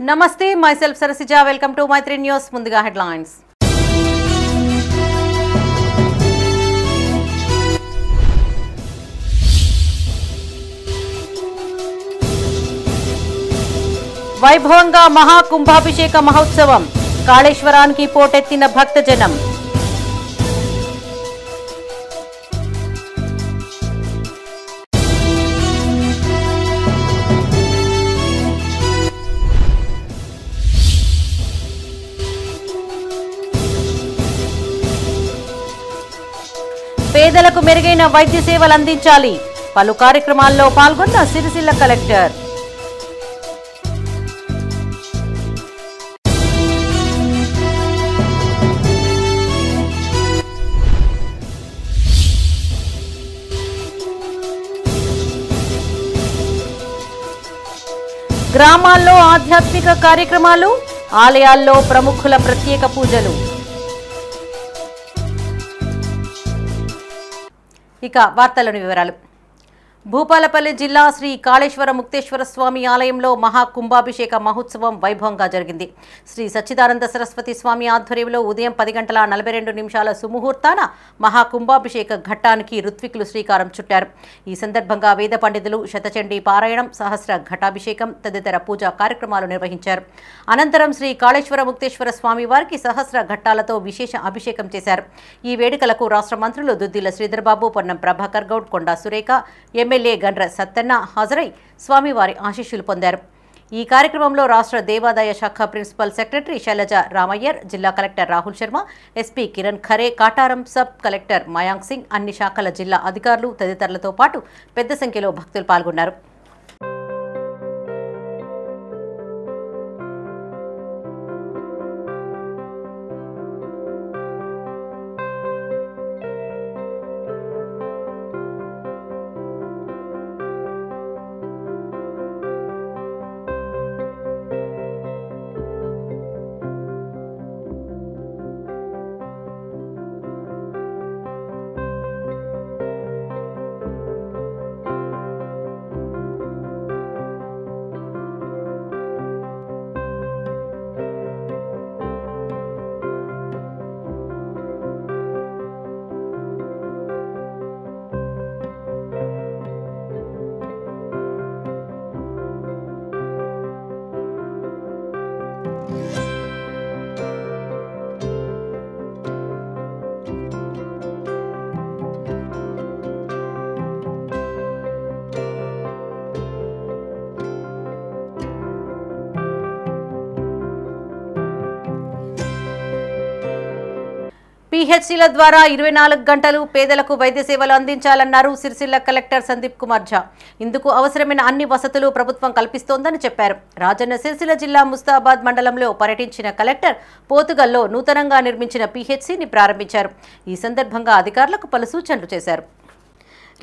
Namaste, myself Sarasija. Welcome to my 3 News. Mundiga headlines. వైభవంగా మహాకుంభాభిషేక మహోత్సవం కాళేశ్వరానికి పోటెత్తిన భక్తజనం. పేదలకు మెరుగైన వైద్య సేవలు అందించాలి. పలు కార్యక్రమాల్లో పాల్గొన్న సిరిసిల్ల కలెక్టర్. గ్రామాల్లో ఆధ్యాత్మిక కార్యక్రమాలు, ఆలయాల్లో ప్రముఖుల ప్రత్యేక పూజలు. ఇక వార్తలోని వివరాలు. భూపాలపల్లి జిల్లా శ్రీ కాళేశ్వర ముక్తేశ్వర స్వామి ఆలయంలో మహాకుంభాభిషేక మహోత్సవం వైభవంగా జరిగింది. శ్రీ సచ్చిదానంద సరస్వతి స్వామి ఆధ్వర్యంలో ఉదయం 10:42 సుముహూర్తాన మహాకుంభాభిషేక ఘట్టానికి ఋత్వికులు శ్రీకారం చుట్టారు. ఈ సందర్భంగా వేద పండితులు శతచండీ పారాయణం, సహస్ర ఘటాభిషేకం తదితర పూజా కార్యక్రమాలు నిర్వహించారు. అనంతరం శ్రీ కాళేశ్వర ముక్తేశ్వర స్వామి వారికి సహస్ర ఘట్టాలతో విశేష అభిషేకం చేశారు. ఈ వేడుకలకు రాష్ట్ర మంత్రులు దుద్దిల శ్రీధర్బాబు, పొన్నం ప్రభాకర్ గౌడ్, కొండా సురేఖ, ఎమ్మెల్యే గండ్ర సత్తన్న హాజరై స్వామివారి ఆశీస్సులు పొందారు. ఈ కార్యక్రమంలో రాష్ట్ర దేవాదాయ శాఖ ప్రిన్సిపల్ సెక్రటరీ శైలజ రామయ్యర్, జిల్లా collector Rahul Sharma, SP Kiran Khare, Kataram sub collector Mayank Singh, అన్ని శాఖల జిల్లా అధికారులు తదితరులతో పాటు పెద్ద సంఖ్యలో భక్తులు పాల్గొన్నారు. పీహెచ్సీల ద్వారా 24 గంటలు పేదలకు వైద్య సేవలు అందించాలన్నారు సిరిసిల్ల కలెక్టర్ సందీప్ కుమార్ ఝా. ఇందుకు అవసరమైన అన్ని వసతులు ప్రభుత్వం కల్పిస్తోందని చెప్పారు. రాజన్న సిరిసిల్ల జిల్లా ముస్తాబాద్ మండలంలో పర్యటించిన కలెక్టర్ పోతుగల్లో నూతనంగా నిర్మించిన పీహెచ్సీని ప్రారంభించారు. ఈ సందర్భంగా అధికారులకు పలు సూచనలు చేశారు.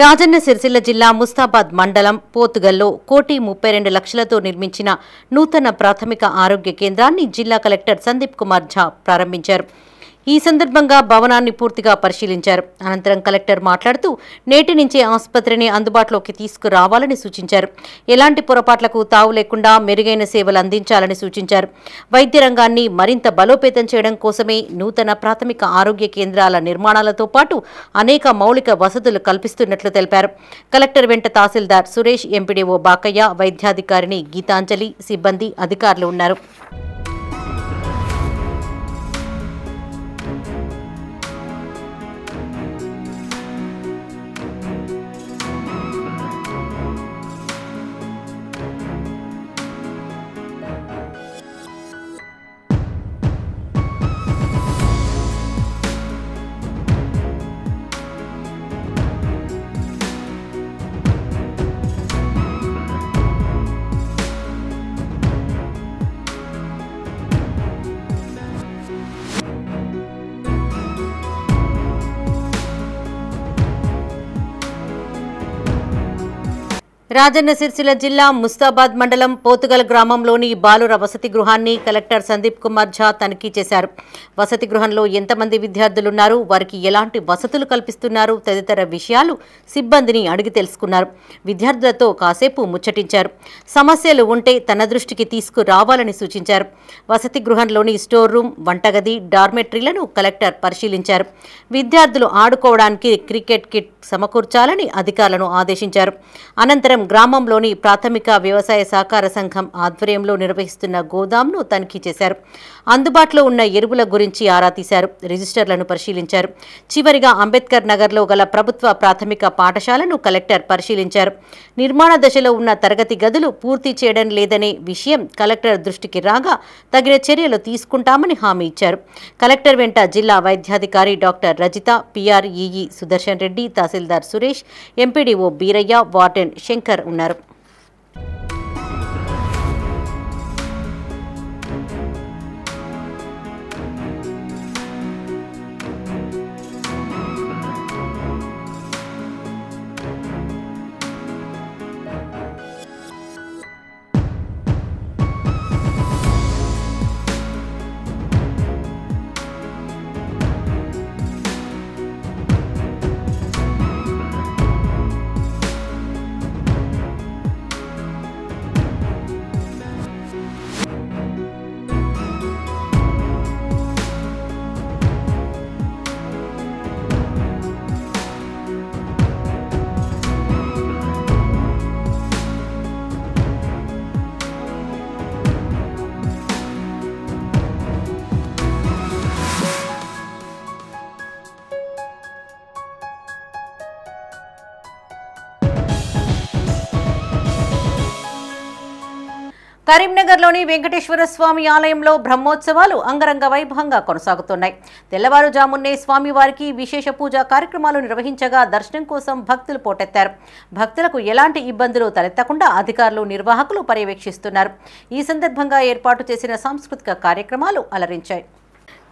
రాజన్న సిరిసిల్ల జిల్లా ముస్తాబాద్ మండలం పోతుగల్లో 1,32,00,000తో నిర్మించిన నూతన ప్రాథమిక ఆరోగ్య కేంద్రాన్ని జిల్లా కలెక్టర్ సందీప్ కుమార్ ఝా ప్రారంభించారు. ఈ సందర్భంగా భవనాన్ని పూర్తిగా పరిశీలించారు. అనంతరం కలెక్టర్ మాట్లాడుతూ నేటి నుంచే ఆసుపత్రిని అందుబాటులోకి తీసుకురావాలని సూచించారు. ఎలాంటి పొరపాట్లకు తావు లేకుండా మెరుగైన సేవలు అందించాలని సూచించారు. వైద్య రంగాన్ని మరింత బలోపేతం చేయడం కోసమే నూతన ప్రాథమిక ఆరోగ్య కేంద్రాల నిర్మాణాలతో పాటు అనేక మౌలిక వసతులు కల్పిస్తున్నట్లు తెలిపారు. కలెక్టర్ వెంట తహసీల్దార్ సురేష్, ఎంపీడీఓ బాకయ్య, వైద్యాధికారిని గీతాంజలి, సిబ్బంది, అధికారులు ఉన్నారు. రాజన్న సిరిసిల్ల జిల్లా ముస్తాబాద్ మండలం పోతుగల్ గ్రామంలోని బాలుర వసతి గృహాన్ని కలెక్టర్ సందీప్ కుమార్ ఝా తనిఖీ చేశారు. వసతి గృహంలో ఎంతమంది విద్యార్థులున్నారు, వారికి ఎలాంటి వసతులు కల్పిస్తున్నారు తదితర విషయాలు సిబ్బందిని అడిగి తెలుసుకున్నారు. విద్యార్థులతో కాసేపు ముచ్చటించారు. సమస్యలు ఉంటే తన దృష్టికి తీసుకురావాలని సూచించారు. వసతి గృహంలోని స్టోర్ రూమ్, వంటగది, డార్మెటరీలను కలెక్టర్ పరిశీలించారు. విద్యార్థులు ఆడుకోవడానికి క్రికెట్ కిట్ సమకూర్చాలని అధికారులను ఆదేశించారు. అనంతరం గ్రామంలోని ప్రాథమిక వ్యవసాయ సహకార సంఘం ఆధ్వర్యంలో నిర్వహిస్తున్న గోదాంను తనిఖీ చేశారు. అందుబాటులో ఉన్న ఎరువుల గురించి ఆరా తీశారు. రిజిస్టర్లను పరిశీలించారు. చివరిగా అంబేద్కర్ నగర్లో గల ప్రభుత్వ ప్రాథమిక పాఠశాలను కలెక్టర్ పరిశీలించారు. నిర్మాణ దశలో ఉన్న తరగతి గదులు పూర్తి చేయడం లేదనే విషయం కలెక్టర్ దృష్టికి రాగా తగిన చర్యలు తీసుకుంటామని హామీ ఇచ్చారు. కలెక్టర్ వెంట జిల్లా వైద్యాధికారి డాక్టర్ రజిత, పిఆర్ఈఈ సుదర్శన్ రెడ్డి, తహసీల్దార్ సురేష్, ఎంపీడీఓ బీరయ్య, వార్డెన్ శంకర్ ఉన్నారు. కరీంనగర్లోని వెంకటేశ్వర స్వామి ఆలయంలో బ్రహ్మోత్సవాలు అంగరంగ వైభవంగా కొనసాగుతున్నాయి. తెల్లవారుజామున్నే స్వామివారికి విశేష పూజా కార్యక్రమాలు నిర్వహించగా దర్శనం కోసం భక్తులు పోటెత్తారు. భక్తులకు ఎలాంటి ఇబ్బందులు తలెత్తకుండా అధికారులు, నిర్వాహకులు పర్యవేక్షిస్తున్నారు. ఈ సందర్భంగా ఏర్పాటు చేసిన సాంస్కృతిక కార్యక్రమాలు అలరించాయి.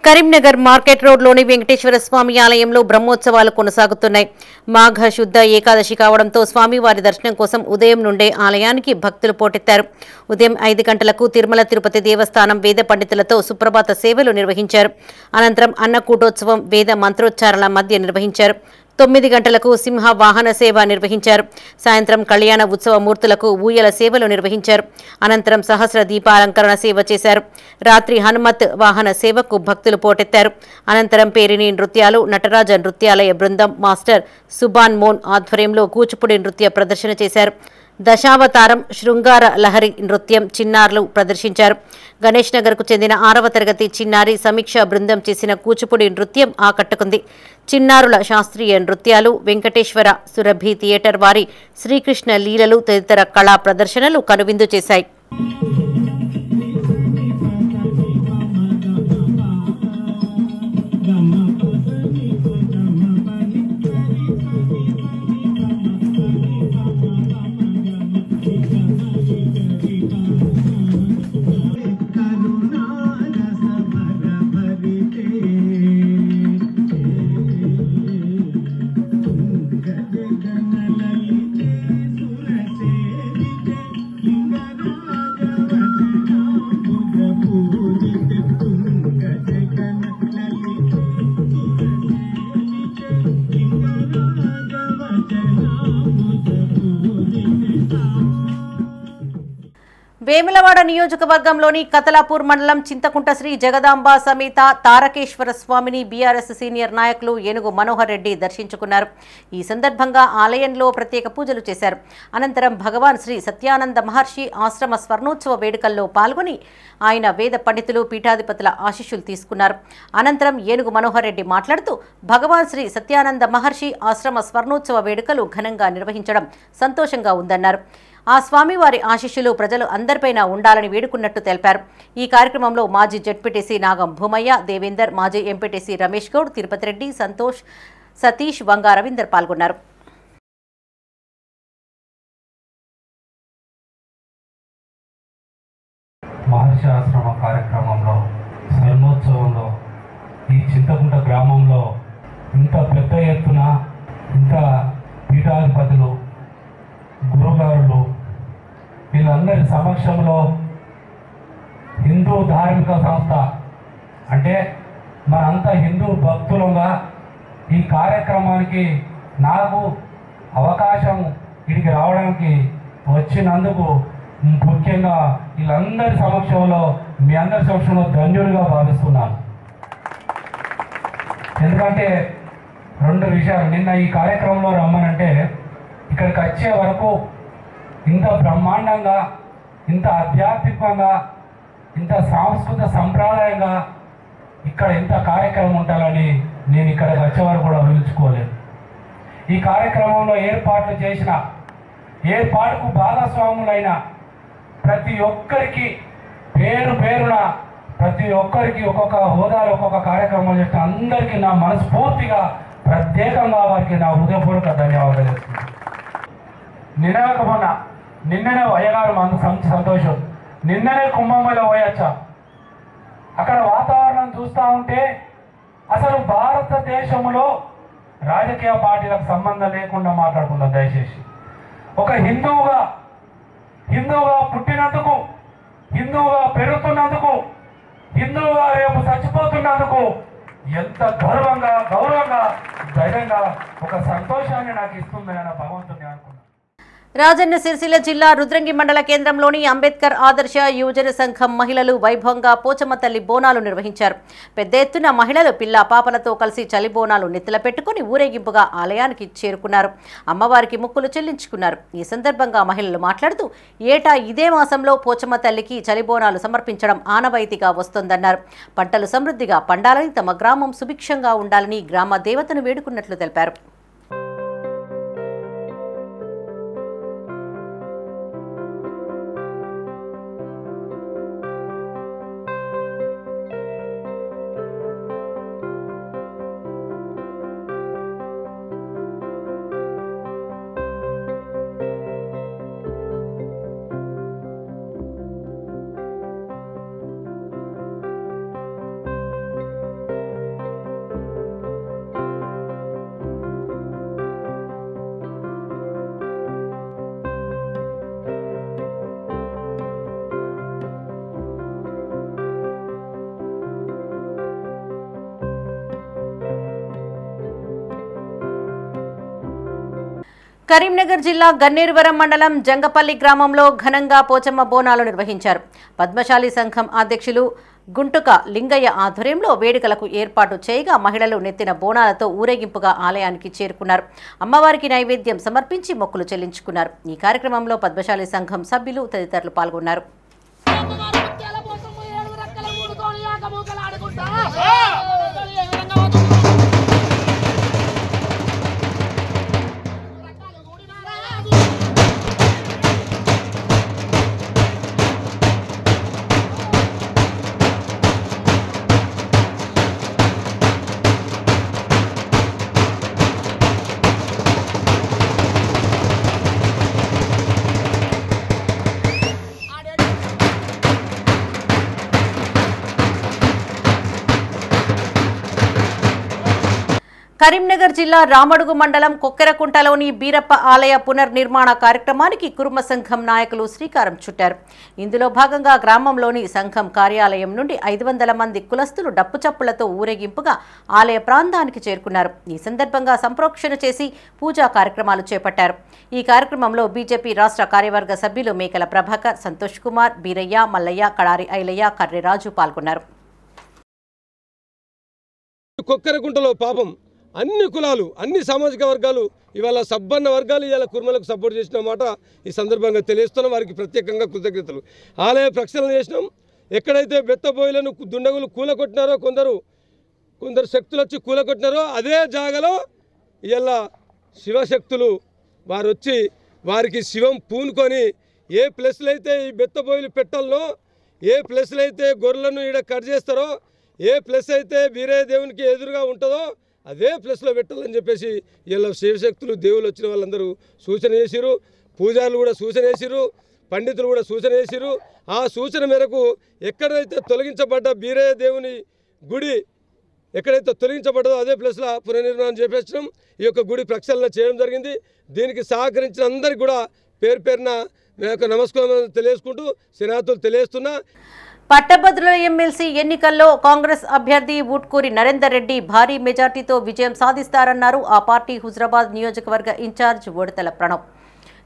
కరీంనగర్ మార్కెట్ రోడ్లోని వెంకటేశ్వర స్వామి ఆలయంలో బ్రహ్మోత్సవాలు కొనసాగుతున్నాయి. మాఘ శుద్ధ ఏకాదశి కావడంతో స్వామివారి దర్శనం కోసం ఉదయం నుండే ఆలయానికి భక్తులు పోటెత్తారు. ఉదయం 5 గంటలకు తిరుమల తిరుపతి దేవస్థానం వేద పండితులతో సుప్రభాత సేవలు నిర్వహించారు. అనంతరం అన్నకూటోత్సవం వేద మంత్రోచ్చారాల మధ్య నిర్వహించారు. 9 గంటలకు సింహ వాహన సేవ నిర్వహించారు. సాయంత్రం కళ్యాణ ఉత్సవ మూర్తులకు ఊయల సేవలు నిర్వహించారు. అనంతరం సహస్ర దీపాలంకరణ సేవ చేశారు. రాత్రి హనుమత్ వాహన సేవకు భక్తులు పోటెత్తారు. అనంతరం పేరిణి నృత్యాలు, నటరాజ నృత్యాలయ బృందం మాస్టర్ సుబాన్ మోన్ ఆధ్వర్యంలో కూచిపూడి నృత్య ప్రదర్శన చేశారు. దశావతారం, శృంగార లహరి నృత్యం చిన్నారులు ప్రదర్శించారు. గణేష్ నగర్కు చెందిన 6వ తరగతి చిన్నారి సమీక్ష బృందం చేసిన కూచిపూడి నృత్యం ఆకట్టుకుంది. చిన్నారుల శాస్త్రీయ నృత్యాలు, వెంకటేశ్వర సురభి థియేటర్ వారి శ్రీకృష్ణ లీలలు తదితర కళా ప్రదర్శనలు కనువిందు చేశాయి. వేములవాడ నియోజకవర్గంలోని కతలాపూర్ మండలం చింతకుంట శ్రీ జగదాంబ సమేత తారకేశ్వర స్వామిని బీఆర్ఎస్ సీనియర్ నాయకులు ఏనుగు మనోహర్ రెడ్డి దర్శించుకున్నారు. ఈ సందర్భంగా ఆలయంలో ప్రత్యేక పూజలు చేశారు. అనంతరం భగవాన్ శ్రీ సత్యానంద మహర్షి ఆశ్రమ స్వర్ణోత్సవ వేడుకల్లో పాల్గొని ఆయన వేద పండితులు, పీఠాధిపతుల ఆశీస్సులు తీసుకున్నారు. అనంతరం ఏనుగు మనోహర్ రెడ్డి మాట్లాడుతూ భగవాన్ శ్రీ సత్యానంద మహర్షి ఆశ్రమ స్వర్ణోత్సవ వేడుకలు ఘనంగా నిర్వహించడం సంతోషంగా ఉందన్నారు. ఆ స్వామివారి ఆశీస్సులు ప్రజలు అందరిపైన ఉండాలని వేడుకున్నట్టు తెలిపారు. ఈ కార్యక్రమంలో మాజీ జడ్పీటీసీ నాగం భూమయ్య, దేవేందర్, మాజీ ఎంపీటీసీ రమేష్ గౌడ్, తిరుపతి రెడ్డి, సంతోష్, సతీష్, వంగా రవీందర్ పాల్గొన్నారు. మహర్షి ఆశ్రమ కార్యక్రమంలో స్వర్ణోత్సవంలో ఈ చింతకుంట గ్రామంలో ఇంత పెద్ద ఎత్తున ఇంత పీఠాధిపతులు గురుగారులు వీళ్ళందరి సమక్షంలో హిందూ ధార్మిక సంస్థ అంటే మనంతా హిందూ భక్తులుగా ఈ కార్యక్రమానికి నాకు అవకాశం ఇక్కడికి రావడానికి వచ్చినందుకు ముఖ్యంగా వీళ్ళందరి సమక్షంలో మీ అందరి సమక్షంలో ధన్యుడిగా భావిస్తున్నాను. ఎందుకంటే రెండు విషయాలు, నిన్న ఈ కార్యక్రమంలో రమ్మనంటే ఇక్కడికి వచ్చే వరకు ఇంత బ్రహ్మాండంగా, ఇంత ఆధ్యాత్మికంగా, ఇంత సాంస్కృతిక సంప్రదాయంగా ఇక్కడ ఇంత కార్యక్రమం ఉండాలని నేను ఇక్కడికి వచ్చే వరకు కూడా ఊహించుకోలేదు. ఈ కార్యక్రమంలో ఏర్పాట్లు చేసిన, ఏర్పాటుకు భాగస్వాములైన ప్రతి ఒక్కరికి పేరు పేరున ప్రతి ఒక్కరికి ఒక్కొక్క హోదాలో ఒక్కొక్క కార్యక్రమం చేసిన అందరికీ నా మనస్ఫూర్తిగా ప్రత్యేకంగా వారికి నా హృదయపూర్వక ధన్యవాదాలు చేస్తున్నాను. నిన్ననే అయ్యగారు మందు సంతోషం, నిన్ననే కుంభమేళ పోయొచ్చా. అక్కడ వాతావరణం చూస్తూ ఉంటే అసలు భారతదేశంలో రాజకీయ పార్టీలకు సంబంధం లేకుండా మాట్లాడుకుందాం దయచేసి. ఒక హిందువుగా పుట్టినందుకు, హిందువుగా పెరుగుతున్నందుకు, హిందువుగా రేపు చచ్చిపోతున్నందుకు ఎంత గౌరవంగా ధైర్యంగా ఒక సంతోషాన్ని నాకు ఇస్తుందని భగవంతుని అనుకున్నాను. రాజన్న సిరిసిల్ల జిల్లా రుద్రంగి మండల కేంద్రంలోని అంబేద్కర్ ఆదర్శ యువజన సంఘం మహిళలు వైభవంగా పోచమ్మ తల్లి బోనాలు నిర్వహించారు. పెద్ద ఎత్తున మహిళలు పిల్ల పాపలతో కలిసి చలి బోనాలు నెత్తిల పెట్టుకుని ఊరేగింపుగా ఆలయానికి చేరుకున్నారు. అమ్మవారికి మొక్కులు చెల్లించుకున్నారు. ఈ సందర్భంగా మహిళలు మాట్లాడుతూ ఏటా ఇదే మాసంలో పోచమ్మ తల్లికి చలి బోనాలు సమర్పించడం ఆనవాయితీగా వస్తోందన్నారు. పంటలు సమృద్ధిగా పండాలని, తమ గ్రామం సుభిక్షంగా ఉండాలని గ్రామ దేవతను వేడుకున్నట్లు తెలిపారు. కరీంనగర్ జిల్లా గన్నేరువరం మండలం జంగపల్లి గ్రామంలో ఘనంగా పోచమ్మ బోనాలు నిర్వహించారు. పద్మశాలి సంఘం అధ్యక్షులు గుంటుక లింగయ్య ఆధ్వర్యంలో వేడుకలకు ఏర్పాటు చేయగా మహిళలు నెత్తిన బోనాలతో ఊరేగింపుగా ఆలయానికి చేరుకున్నారు. అమ్మవారికి నైవేద్యం సమర్పించి మొక్కులు చెల్లించుకున్నారు. ఈ కార్యక్రమంలో పద్మశాలి సంఘం సభ్యులు తదితరులు పాల్గొన్నారు. కరీంనగర్ జిల్లా రామడుగు మండలం కొక్కెరకుంటలోని బీరప్ప ఆలయ పునర్నిర్మాణ కార్యక్రమానికి కురుమ సంఘం నాయకులు శ్రీకారం చుట్టారు. ఇందులో భాగంగా గ్రామంలోని సంఘం కార్యాలయం నుండి 500 మంది కులస్తులు డప్పుచప్పులతో ఊరేగింపుగా ఆలయ ప్రాంతానికి చేరుకున్నారు. ఈ సందర్భంగా సంప్రోక్షణ చేసి పూజా కార్యక్రమాలు చేపట్టారు. ఈ కార్యక్రమంలో బీజేపీ రాష్ట్ర కార్యవర్గ సభ్యులు మేకల ప్రభాకర్, సంతోష్ కుమార్, బీరయ్య, మల్లయ్య, కడారి ఐలయ్య, కర్రెరాజు పాల్గొన్నారు. కొక్కెరకుంటలో పాపం అన్ని కులాలు, అన్ని సామాజిక వర్గాలు, ఇవాళ సబ్బన్న వర్గాలు ఇవాళ కుర్మలకు సపోర్ట్ చేసిన మాట ఈ సందర్భంగా తెలియస్తున్నాం. వారికి ప్రత్యేకంగా కృతజ్ఞతలు. ఆలయ ప్రక్షాళన చేసినాం. ఎక్కడైతే బెత్తబోయిలను దుండగులు కూలకొట్టినారో, కొందరు శక్తులు వచ్చి కూలకొట్టినారో అదే జాగలో ఇవాళ శివశక్తులు వారు వచ్చి వారికి శివం పూనుకొని ఏ ప్లేస్లో అయితే ఈ బెత్తబోయిలు పెట్టాలనో, ఏ ప్లేస్లో అయితే గొర్రెలను ఈడ కట్ చేస్తారో, ఏ ప్లేస్ అయితే వీరయ్య దేవునికి ఎదురుగా ఉంటుందో అదే ప్లేస్లో పెట్టాలని చెప్పేసి ఇలా శివశక్తులు దేవుళ్ళు వచ్చిన వాళ్ళందరూ సూచన చేసిరు. పూజారులు కూడా సూచన చేసిరు, పండితులు కూడా సూచన చేసిరు. ఆ సూచన మేరకు ఎక్కడైతే తొలగించబడ్డ వీరయ్య దేవుని గుడి ఎక్కడైతే తొలగించబడ్డదో అదే ప్లేస్లో పునర్నిర్మాణం చేపించడం, ఈ యొక్క గుడి ప్రక్షాళన చేయడం జరిగింది. దీనికి సహకరించిన అందరికీ కూడా పేరు పేరున నమస్కారం తెలియజేసుకుంటూ శనార్థులు తెలియజేస్తున్నా. పట్టభద్రుల ఎమ్మెల్సీ ఎన్నికల్లో కాంగ్రెస్ అభ్యర్థి ఊట్కూరి నరేందర్ రెడ్డి భారీ మెజార్టీతో విజయం సాధిస్తారన్నారు ఆ పార్టీ హుజరాబాద్ నియోజకవర్గ ఇన్ఛార్జ్ ఓడతల ప్రణవ్.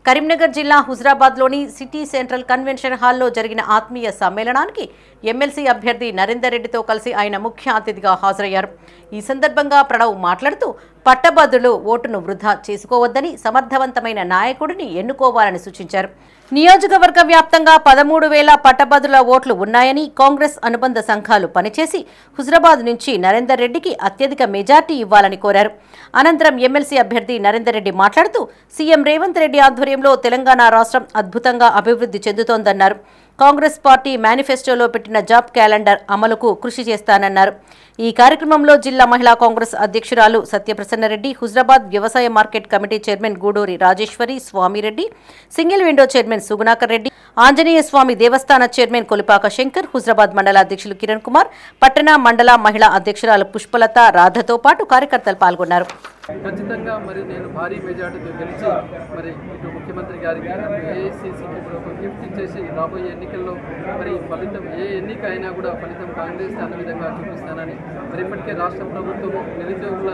కరీంనగర్ జిల్లా హుజరాబాద్లోని సిటీ సెంట్రల్ కన్వెన్షన్ హాల్లో జరిగిన ఆత్మీయ సమ్మేళనానికి ఎమ్మెల్సీ అభ్యర్థి నరేందర్ రెడ్డితో కలిసి ఆయన ముఖ్య అతిథిగా హాజరయ్యారు. ఈ సందర్భంగా ప్రణవ్ మాట్లాడుతూ పట్టభద్రులు ఓటును వృధా చేసుకోవద్దని, సమర్థవంతమైన నాయకుడిని ఎన్నుకోవాలని సూచించారు. నియోజకవర్గ వ్యాప్తంగా 13,000 పట్టభద్రుల ఓట్లు ఉన్నాయని, కాంగ్రెస్ అనుబంధ సంఘాలు పనిచేసి హుజరాబాద్ నుంచి నరేందర్ రెడ్డికి అత్యధిక మెజార్టీ ఇవ్వాలని కోరారు. అనంతరం ఎమ్మెల్సీ అభ్యర్థి నరేందర్ రెడ్డి మాట్లాడుతూ సీఎం రేవంత్ రెడ్డి ఆధ్వర్యంలో తెలంగాణ రాష్ట్రం అద్భుతంగా అభివృద్ధి చెందుతోందన్నారు. కాంగ్రెస్ పార్టీ మేనిఫెస్టోలో పెట్టిన జాబ్ క్యాలెండర్ అమలుకు కృషి చేస్తానన్నారు. ఈ కార్యక్రమంలో జిల్లా మహిళా కాంగ్రెస్ అధ్యక్షురాలు సత్యప్రసన్నరెడ్డి, హుజరాబాద్ వ్యవసాయ market committee chairman Guduri Rajeshwari Swamy Reddy, single window chairman Sugunakar Reddy, Anjaneya Swamy దేవస్థాన చైర్మన్ కొలిపాక శంకర్, హుజరాబాద్ మండల అధ్యక్షులు కిరణ్ కుమార్, పట్టణ మండల మహిళా అధ్యక్షురాలు పుష్పలత, రాధతో పాటు కార్యకర్తలు పాల్గొన్నారు. ఖచ్చితంగా మరి నేను భారీ మెజార్టీతో గెలిచి మరి ఇటు ముఖ్యమంత్రి గారికి ఏఐసిసికి కూడా ఒక గిఫ్ట్ ఇచ్చేసి రాబోయే ఎన్నికల్లో మరి ఫలితం ఏ ఎన్నిక అయినా కూడా ఫలితం కాంగ్రెస్ అన్న విధంగా చూపిస్తానని, మరి ఇప్పటికే రాష్ట్ర ప్రభుత్వం నిరుద్యోగుల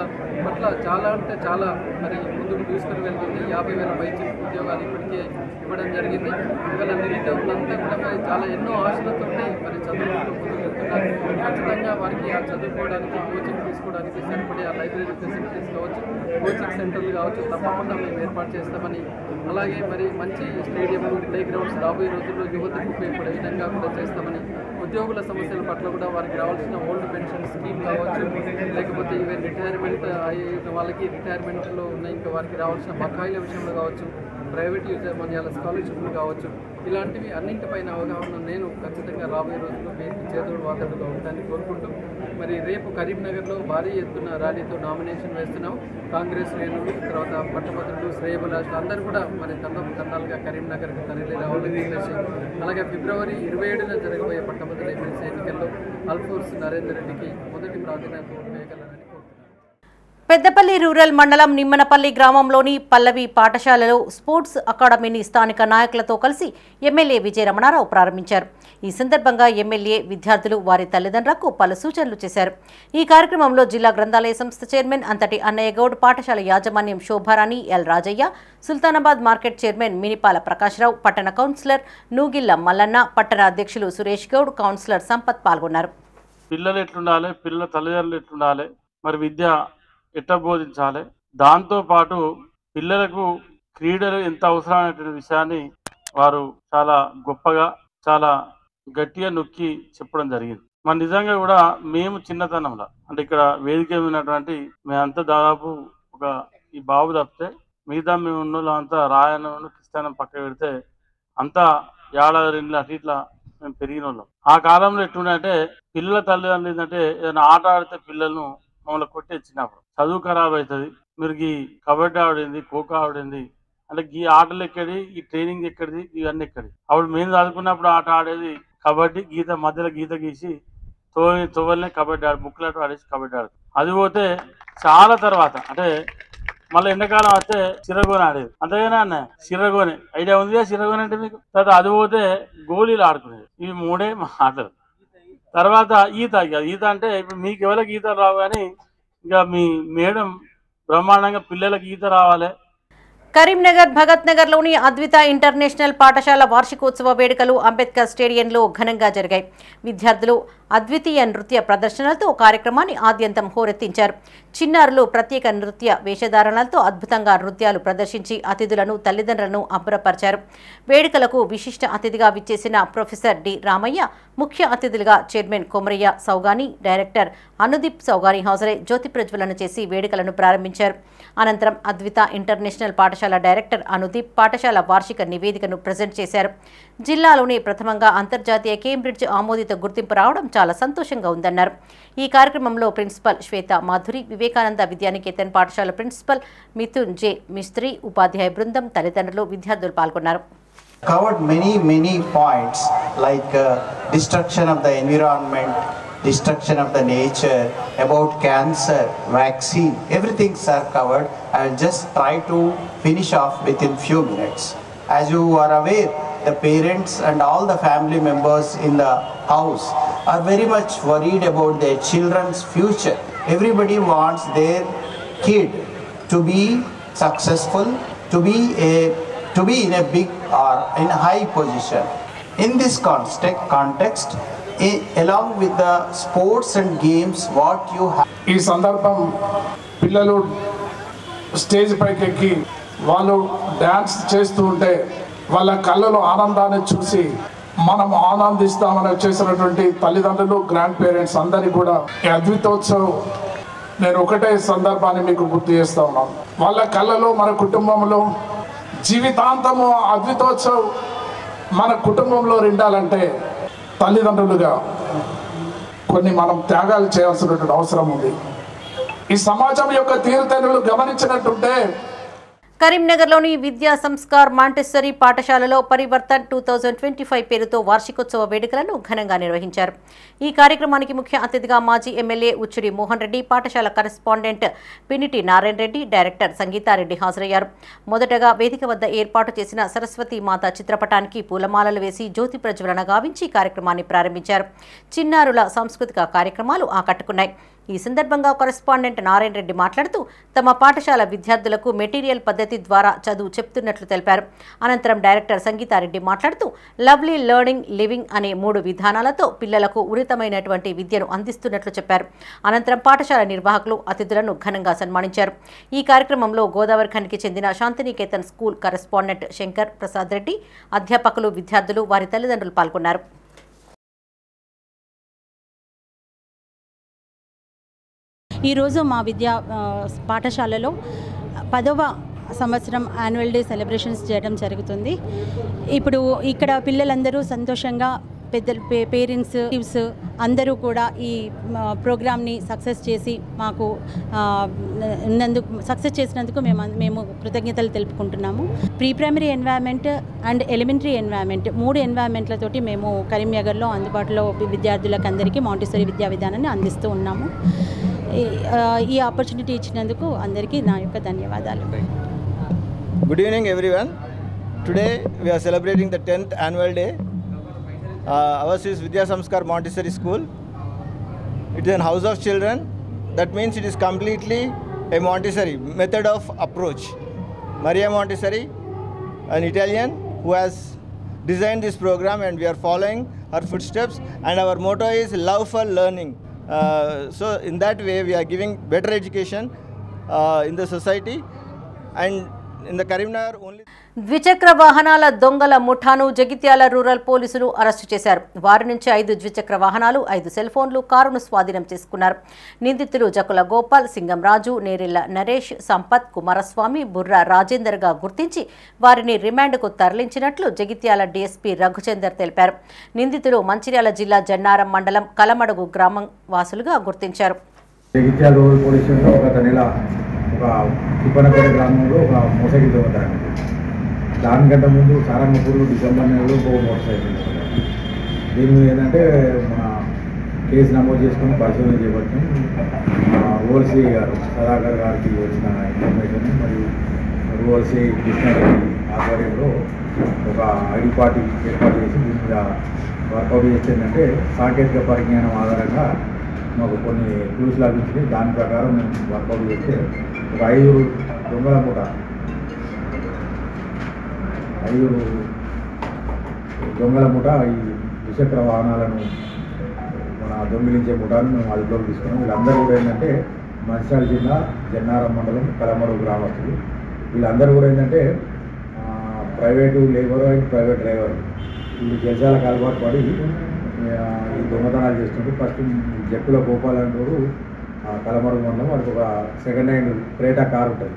పట్ల చాలా అంటే చాలా మరి ముందుకు తీసుకుని వెళ్తుంది. 50,000 పైచి ఉద్యోగాలు ఇప్పటికే ఇవ్వడం జరిగింది. ఇవాళ నిరుద్యోగులంతా కూడా మరి చాలా ఎన్నో ఆశలతో మరి చదువుకుంటూ ముందుకు వెళ్తున్నారు. ఖచ్చితంగా వారికి ఆ చదువుకోవడానికి, కోచింగ్ తీసుకోవడానికి సరిపడే ఆ లైబ్రరీ ఫెసిలిటీస్ కావచ్చు, కోచింగ్ సెంటర్లు కావచ్చు తప్పకుండా మేము ఏర్పాటు చేస్తామని, అలాగే మరి మంచి స్టేడియంలు, ప్లే గ్రౌండ్స్ రాబోయే రోజుల్లో యువతకు ఉపయోగపడే విధంగా కూడా చేస్తామని, ఉద్యోగుల సమస్యల పట్ల కూడా వారికి రావాల్సిన ఓల్డ్ పెన్షన్ స్కీమ్ కావచ్చు, లేకపోతే ఈవెన్ రిటైర్మెంట్ అయిన వాళ్ళకి రిటైర్మెంట్లో ఉన్న ఇంకా వారికి రావాల్సిన బకాయిల విషయంలో కావచ్చు, ప్రైవేట్ యాజమాన్యాల స్కాలర్షిప్లు కావచ్చు, ఇలాంటివి అన్నింటిపైన అవగాహన నేను ఖచ్చితంగా రాబోయే రోజుల్లో మీకు చేదోడు వాదడుగా ఉంటానని కోరుకుంటూ మరి రేపు కరీంనగర్లో భారీ ఎత్తున ర్యాలీతో నామినేషన్ వేస్తున్నాం. కాంగ్రెస్ శ్రేణులు, తర్వాత పట్టభద్రులు, శ్రేయభిలాషులు అందరూ కూడా మరి తండాలుగా కరీంనగర్కి తరలి రావాలని చెప్పేసి, అలాగే ఫిబ్రవరి 27న జరగబోయే పట్టభద్రుల ఎమ్మెల్సీ ఎన్నికల్లో అల్ఫోర్స్ నరేందర్ రెడ్డికి మొదటి ప్రాధాన్యత వేయగలరని పెద్దపల్లి రూరల్ మండలం నిమ్మనపల్లి గ్రామంలోని పల్లవి పాఠశాలలో స్పోర్ట్స్ అకాడమీని స్థానిక నాయకులతో కలిసి ఎమ్మెల్యే విజయ రమణారావు ప్రారంభించారు. ఈ సందర్భంగా ఎమ్మెల్యే విద్యార్థులు వారి తల్లిదండ్రులకు పలు సూచనలు చేశారు. ఈ కార్యక్రమంలో జిల్లా గ్రంథాలయ సంస్థ చైర్మన్ అంతటి అన్నయ్య గౌడ్, పాఠశాల యాజమాన్యం Shobharani, L Rajaiah, Sultanabad market chairman Minipala Prakash Rao, పట్టణ కౌన్సిలర్ నూగిల్ల మల్లన్న, పట్టణ అధ్యక్షులు సురేష్ గౌడ్, కౌన్సిలర్ సంపత్ పాల్గొన్నారు. పిల్లలు ఎట్లుండాలి, పిల్లల తల్లిదండ్రులు ఎట్లుండాలి, మరి విద్య ఎట్లా బోధించాలి, దాంతోపాటు పిల్లలకు క్రీడలు ఎంత అవసరమైనటువంటి విషయాన్ని వారు చాలా గొప్పగా చాలా గట్టిగా నొక్కి చెప్పడం జరిగింది. మరి నిజంగా కూడా మేము చిన్నతనంలో అంటే ఇక్కడ వేదిక ఉన్నటువంటి మేమంతా దాదాపు ఒక ఈ బాబు తప్పితే మిగతా మేము ఉన్నోళ్ళు అంతా రాయను క్రిస్టియన్ పక్క పెడితే అంతా ఏడాది అటు ఇట్లా మేము పెరిగిన వాళ్ళం. ఆ కాలంలో ఎట్లుండే పిల్లల తల్లిదండ్రులు ఏంటంటే ఏదైనా ఆట ఆడితే పిల్లలను మమ్మల్ని కొట్టి ఇచ్చినప్పుడు చదువు ఖరాబ్ అవుతుంది, మీరు ఈ కబడ్డీ ఆడింది, ఖోఖో ఆడింది అంటే ఈ ఆటలు ఎక్కడి, ఈ ట్రైనింగ్ ఎక్కడిది, ఇవన్నీ ఎక్కడి. అప్పుడు మేము చదువుకున్నప్పుడు ఆట ఆడేది కబడ్డీ, గీత మధ్యలో గీత గీసి తోవల్నే కబడ్డీ ఆడు బుక్లెట్ ఆడేసి కబడ్డీ ఆడదు. అది పోతే చాలా తర్వాత అంటే మళ్ళీ ఎండాకాలం వస్తే సిరగోని ఆడేది. అంతేగానే అన్న సిరగోని ఐడియా ఉందిగా, సిరగోని అంటే మీకు. తర్వాత అది పోతే గోళీలు ఆడుకునేది. ఇవి 3 ఆటలు. తర్వాత ఈత అంటే ఇప్పుడు మీకు ఎవరికి ఈత రావు కానీ ఇక మీ మేడం బ్రహ్మాండంగా పిల్లలకి ఈత రావాలి. కరీంనగర్ భగత్ నగర్లోని అద్విత ఇంటర్నేషనల్ పాఠశాల వార్షికోత్సవ వేడుకలు అంబేద్కర్ స్టేడియంలో ఘనంగా జరిగాయి. విద్యార్థులు అద్వితీయ నృత్య ప్రదర్శనలతో కార్యక్రమాన్ని ఆద్యంతం హోరెత్తించారు. చిన్నారులు ప్రత్యేక నృత్య వేషధారణలతో అద్భుతంగా నృత్యాలు ప్రదర్శించి అతిథులను తల్లిదండ్రులను అబ్బురపరిచారు. వేడుకలకు విశిష్ట అతిథిగా విచ్చేసిన ప్రొఫెసర్ డి రామయ్య, ముఖ్య అతిథులుగా చైర్మన్ కొమరయ్య సౌగాని, డైరెక్టర్ అనుదీప్ సౌగాని హాజరై జ్యోతి ప్రజ్వలన చేసి వేడుకలను ప్రారంభించారు. అనంతరం అద్విత ఇంటర్నేషనల్ పాఠశాల డైరెక్టర్ అనుదీప్ పాఠశాల వార్షిక నివేదికను ప్రజెంట్ చేశారు. జిల్లాలోని ప్రథమంగా అంతర్జాతీయ కేంబ్రిడ్జ్ ఆమోదిత గుర్తింపు రావడం చాలా సంతోషంగా ఉందన్నారు. ఈ కార్యక్రమంలో ప్రిన్సిపల్ శ్వేత మాధురి, వివేకానంద విద్యానికేతన్ పాఠశాల ప్రిన్సిపల్ మిథున్ జె మిస్త్రీ, ఉపాధ్యాయ బృందం, తల్లిదండ్రులు, విద్యార్థులు పాల్గొన్నారు. Covered many points like destruction of the environment, destruction of the nature, about cancer, vaccine, everything are covered. I will just try to finish off within few minutes. As you are aware, the parents and all the family members in the house are very much worried about their children's future. Everybody wants their kid to be successful, to be in a big or in a high position. In this context, along with the sports and games, what you have. ఈ సందర్భం పిల్లలు stage పైకి ఎక్కి వాళ్ళు dance చేస్తూ ఉంటే వాళ్ళ కళ్ళలో ఆనందాన్ని చూసి మనం ఆనందిస్తామని చేసినటువంటి తల్లిదండ్రులు, గ్రాండ్ పేరెంట్స్ అందరికీ కూడా ఈ అద్వితోత్సవ్ నేను ఒకటే సందర్భాన్ని మీకు గుర్తు చేస్తా ఉన్నాను. వాళ్ళ కళ్ళలో మన కుటుంబంలో జీవితాంతము అద్వితోత్సవ్ మన కుటుంబంలో నిండాలంటే తల్లిదండ్రులుగా కొన్ని మనం త్యాగాలు చేయాల్సినటువంటి అవసరం ఉంది. ఈ సమాజం యొక్క తీరుతెన్నులు గమనించినట్టుంటే కరీంనగర్లోని విద్యా సంస్కార్ మాంటెస్సరీ పాఠశాలలో పరివర్తన్ 2025 పేరుతో వార్షికోత్సవ వేడుకలను ఘనంగా నిర్వహించారు. ఈ కార్యక్రమానికి ముఖ్య అతిథిగా మాజీ ఎమ్మెల్యే ఉచ్చుడి మోహన్ రెడ్డి, పాఠశాల కరెస్పాండెంట్ పినిటి నారాయణ రెడ్డి, డైరెక్టర్ సంగీతారెడ్డి హాజరయ్యారు. మొదటగా వేదిక వద్ద ఏర్పాటు చేసిన సరస్వతి మాత చిత్రపటానికి పూలమాలలు వేసి జ్యోతి ప్రజ్వలన గావించి కార్యక్రమాన్ని ప్రారంభించారు. చిన్నారుల సాంస్కృతిక కార్యక్రమాలు ఆకట్టుకున్నాయి. ఈ సందర్భంగా కరెస్పాండెంట్ నారాయణ రెడ్డి మాట్లాడుతూ తమ పాఠశాల విద్యార్థులకు మెటీరియల్ పద్ధతి ద్వారా చదువు చెప్తున్నట్లు తెలిపారు. అనంతరం డైరెక్టర్ సంగీతారెడ్డి మాట్లాడుతూ లవ్లీ లెర్నింగ్ లివింగ్ అనే 3 విధానాలతో పిల్లలకు ఉన్నతమైనటువంటి విద్యను అందిస్తున్నట్లు చెప్పారు. అనంతరం పాఠశాల నిర్వాహకులు అతిథులను ఘనంగా సన్మానించారు. ఈ కార్యక్రమంలో గోదావరి ఖనికి చెందిన శాంతినికేతన్ స్కూల్ కరెస్పాండెంట్ శంకర్ ప్రసాద్ రెడ్డి, అధ్యాపకులు, విద్యార్థులు, వారి తల్లిదండ్రులు పాల్గొన్నారు. ఈరోజు మా విద్యా పాఠశాలలో 10వ సంవత్సరం యాన్యువల్ డే సెలబ్రేషన్స్ చేయడం జరుగుతుంది. ఇప్పుడు ఇక్కడ పిల్లలందరూ సంతోషంగా పేరెంట్స్ అందరూ కూడా ఈ ప్రోగ్రామ్ని సక్సెస్ చేసి మాకు సక్సెస్ చేసినందుకు మేము కృతజ్ఞతలు తెలుపుకుంటున్నాము. Pre primary environment and elementary environment 3 ఎన్వైర్న్మెంట్లతోటి మేము కరీంనగర్లో అందుబాటులో విద్యార్థులకు అందరికీ మాంటెసరీ విద్యా విధానాన్ని అందిస్తూ ఉన్నాము. ఈ ఆపర్చునిటీ ఇచ్చినందుకు అందరికీ నా యొక్క ధన్యవాదాలు. Good evening everyone. Today we are celebrating the 10th annual day. Ours is Vidya Samskar Montessori School. It is a house of children. That means it is completely a Montessori method of approach. Maria Montessori, an Italian who has designed this program, and we are following her footsteps, and our motto is love for learning. So in that way we are giving better education in the society, and in the Karimnagar only. ద్విచక్ర వాహనాల దొంగల ముఠాను Jagtial rural పోలీసులు arrest చేశారు. వారి నుంచి 5 ద్విచక్ర వాహనాలు, 5 cell ఫోన్లు, కారును స్వాధీనం చేసుకున్నారు. నిందితులు జకుల గోపాల్, సింగం రాజు, నేరెళ్ల నరేష్, సంపత్, కుమారస్వామి, బుర్రా రాజేందర్ గా గుర్తించి వారిని రిమాండ్కు తరలించినట్లు జగిత్యాల డీఎస్పీ రఘుచందర్ తెలిపారు. నిందితులు మంచిర్యాల జిల్లా జన్నారం మండలం కలమడుగు గ్రామం వాసులుగా గుర్తించారు. జగిత్యాల రూరల్ పోలీస్ స్టేషన్లో గత నెల ఒక తిప్పనపేట గ్రామంలో ఒక మోసగిరి దొంగతనం. దానికంటే ముందు సారంగపూర్లో డిసెంబర్ నెలలో ఒక మోటార్ సైకిల్. దీని మీద ఏంటంటే మన కేసు నమోదు చేసుకుని పరిశోధన చేపట్టాం. ఓఎల్సీ గారు సదాకర్ గారికి వచ్చిన ఇన్ఫర్మేషన్ మరియు ఓఎల్సీ కృష్ణారెడ్డి ఆధ్వర్యంలో ఒక ఐడి పార్టీ ఏర్పాటు చేసి దీని మీద వర్కౌట్ చేసిందంటే సాంకేతిక పరిజ్ఞానం ఆధారంగా మాకు కొన్ని క్లూస్ లభించినాయి. దాని ప్రకారం మేము వర్కౌట్ చేస్తే ఒక 5 దొంగల మూట, 5 దొంగల మూట ఈ ద్విచక్ర వాహనాలను మన దొంగిలించే మూటను మేము అదుపులోకి తీసుకున్నాం. వీళ్ళందరూ కూడా ఏంటంటే మంచిర్యాల జిల్లా జన్నారం మండలం కలమడుగు గ్రామస్తులు. వీళ్ళందరూ కూడా ఏంటంటే private labour and private driver వీళ్ళు జలసాలకు అలవాటు పడి ఈ దొంగతనాలు చేస్తుంటే ఫస్ట్ జక్కుల గోపాల్ అంటారు కలమడుగు మండలం. వాడికి ఒక సెకండ్ హ్యాండ్ క్రేటా కార్ ఉంటుంది.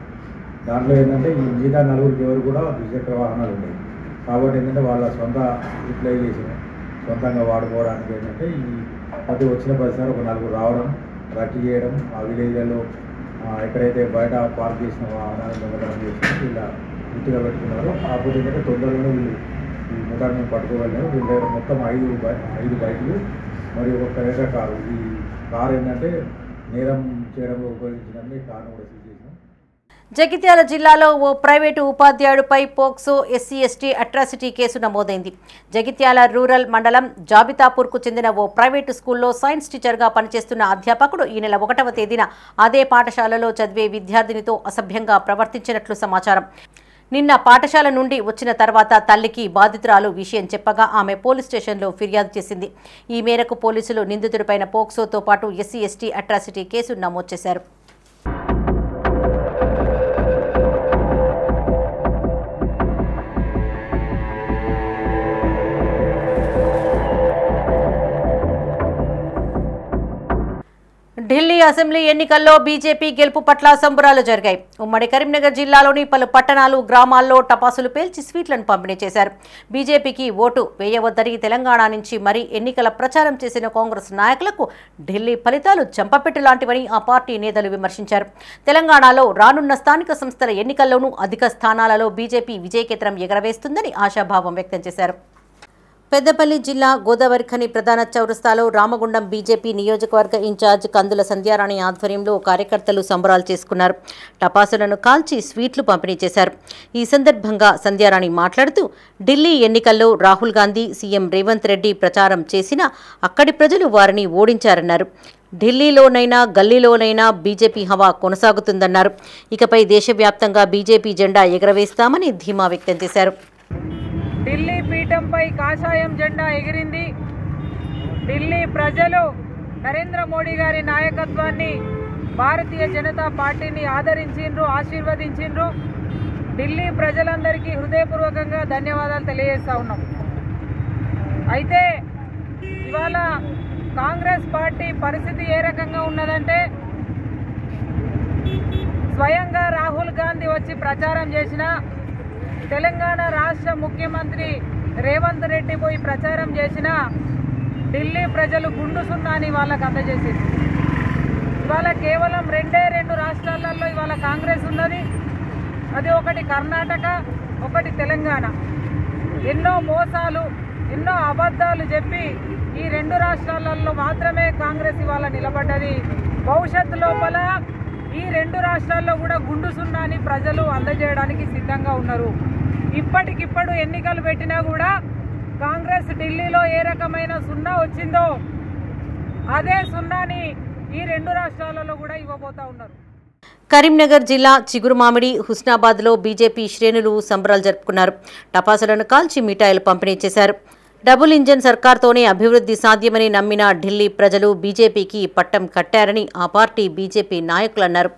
దాంట్లో ఏంటంటే ఈ మిగతా 4 ఎవరు కూడా ద్విచక్ర వాహనాలు ఉన్నాయి. కాబట్టి ఏంటంటే వాళ్ళ సొంత యూటిలైజేషన్ సొంతంగా వాడుకోవడానికి ఏంటంటే ఈ ప్రతి వచ్చిన ప్రతిసారి ఒక 4 రావడం, రట్టు చేయడం, ఆ విలేజ్లలో ఎక్కడైతే బయట పార్క్ చేసిన వాహనాలు దొంగతనం చేసి ఇలా గుర్తుగా పెట్టుకున్నారు. కాకపోతే ఏంటంటే తొందరలోనే వీళ్ళు ఈ ముఠాన్ని మేము పట్టుకోగలిగాము. వీళ్ళ దగ్గర మొత్తం 5 బైకులు మరియు ఒక క్రేటా కారు. ఈ కారు ఏంటంటే నేరం చేయడంలో ఉపయోగించడానికి కారును కూడా సీజ్ చేసినాం. జగిత్యాల జిల్లాలో ఓ ప్రైవేటు ఉపాధ్యాయుడిపై పోక్సో ఎస్సీ/ఎస్టీ అట్రాసిటీ కేసు నమోదైంది. జగిత్యాల రూరల్ మండలం జాబితాపూర్కు చెందిన ఓ ప్రైవేటు స్కూల్లో సైన్స్ టీచర్గా పనిచేస్తున్న అధ్యాపకుడు ఈ నెల 1వ తేదీన అదే పాఠశాలలో చదివే విద్యార్థినితో అసభ్యంగా ప్రవర్తించినట్లు సమాచారం. నిన్న పాఠశాల నుండి వచ్చిన తర్వాత తల్లికి బాధితురాలు విషయం చెప్పగా ఆమె పోలీస్ స్టేషన్లో ఫిర్యాదు చేసింది. ఈ మేరకు పోలీసులు నిందితుడిపైన పోక్సోతో పాటు ఎస్సీ/ఎస్టీ అట్రాసిటీ కేసు నమోదు చేశారు. ఢిల్లీ అసెంబ్లీ ఎన్నికల్లో బీజేపీ గెలుపు పట్ల సంబరాలు జరిగాయి. ఉమ్మడి కరీంనగర్ జిల్లాలోని పలు పట్టణాలు, గ్రామాల్లో టపాసులు పేల్చి స్వీట్లను పంపిణీ చేశారు. బీజేపీకి ఓటు వేయవద్దని తెలంగాణ నుంచి మరీ ఎన్నికల ప్రచారం చేసిన కాంగ్రెస్ నాయకులకు ఢిల్లీ ఫలితాలు చెంపపెట్టు లాంటివని ఆ పార్టీ నేతలు విమర్శించారు. తెలంగాణలో రానున్న స్థానిక సంస్థల ఎన్నికల్లోనూ అధిక స్థానాలలో బీజేపీ విజయకేతనం ఎగరవేస్తుందని ఆశాభావం వ్యక్తం చేశారు. పెద్దపల్లి జిల్లా గోదావరిఖని ప్రధాన చౌరస్తాలో రామగుండం బీజేపీ నియోజకవర్గ ఇన్ఛార్జ్ కందుల సంధ్యారాణి ఆధ్వర్యంలో కార్యకర్తలు సంబరాలు చేసుకున్నారు. టపాసులను కాల్చి స్వీట్లు పంపిణీ చేశారు. ఈ సందర్భంగా సంధ్యారాణి మాట్లాడుతూ ఢిల్లీ ఎన్నికల్లో రాహుల్ గాంధీ, సీఎం రేవంత్ రెడ్డి ప్రచారం చేసినా అక్కడి ప్రజలు వారిని ఓడించారన్నారు. ఢిల్లీలోనైనా గల్లీలోనైనా బీజేపీ హవా కొనసాగుతుందన్నారు. ఇకపై దేశవ్యాప్తంగా బీజేపీ జెండా ఎగరవేస్తామని ధీమా వ్యక్తం చేశారు. ఢిల్లీ పీఠంపై కాషాయం జెండా ఎగిరింది. ఢిల్లీ ప్రజలు నరేంద్ర మోడీ గారి నాయకత్వాన్ని, భారతీయ జనతా పార్టీని ఆదరించిండ్రు, ఆశీర్వదించిండ్రు. ఢిల్లీ ప్రజలందరికీ హృదయపూర్వకంగా ధన్యవాదాలు తెలియజేస్తా ఉన్నాం. అయితే ఇవాళ కాంగ్రెస్ పార్టీ పరిస్థితి ఏ రకంగా ఉన్నదంటే, స్వయంగా రాహుల్ గాంధీ వచ్చి ప్రచారం చేసిన, తెలంగాణ రాష్ట్ర ముఖ్యమంత్రి రేవంత్ రెడ్డి పోయి ప్రచారం చేసిన ఢిల్లీ ప్రజలు గుండు సున్నాని వాళ్ళకు అందజేసింది. ఇవాళ కేవలం 2 రాష్ట్రాలలో ఇవాళ కాంగ్రెస్ ఉన్నది. అది ఒకటి కర్ణాటక, ఒకటి తెలంగాణ. ఎన్నో మోసాలు, ఎన్నో అబద్ధాలు చెప్పి ఈ 2 రాష్ట్రాలలో మాత్రమే కాంగ్రెస్ ఇవాళ నిలబడ్డది. భవిష్యత్తు లోపల ఈ 2 రాష్ట్రాల్లో కూడా గుండు సున్నాని ప్రజలు అందజేయడానికి సిద్ధంగా ఉన్నారు. ఇప్పటికిప్పుడు ఎన్నికలు పెట్టినా కూడా కాంగ్రెస్ ఢిల్లీలో ఏ రకమైన సున్నా వచ్చిందో అదే సున్నాని ఈ 2 రాష్ట్రాలలో కూడా ఇవ్వబోతా ఉన్నారు. కరీంనగర్ జిల్లా చిగురుమామిడి, హుస్నాబాద్లో బీజేపీ శ్రేణులు సంబరాలు జరుపుకున్నారు. టపాసులను కాల్చి మిఠాయిలు పంపిణీ చేశారు. డబుల్ ఇంజన్ సర్కార్తోనే అభివృద్ధి సాధ్యమని నమ్మిన ఢిల్లీ ప్రజలు బీజేపీకి పట్టం కట్టారని ఆ పార్టీ బీజేపీ నాయకులు అన్నారు.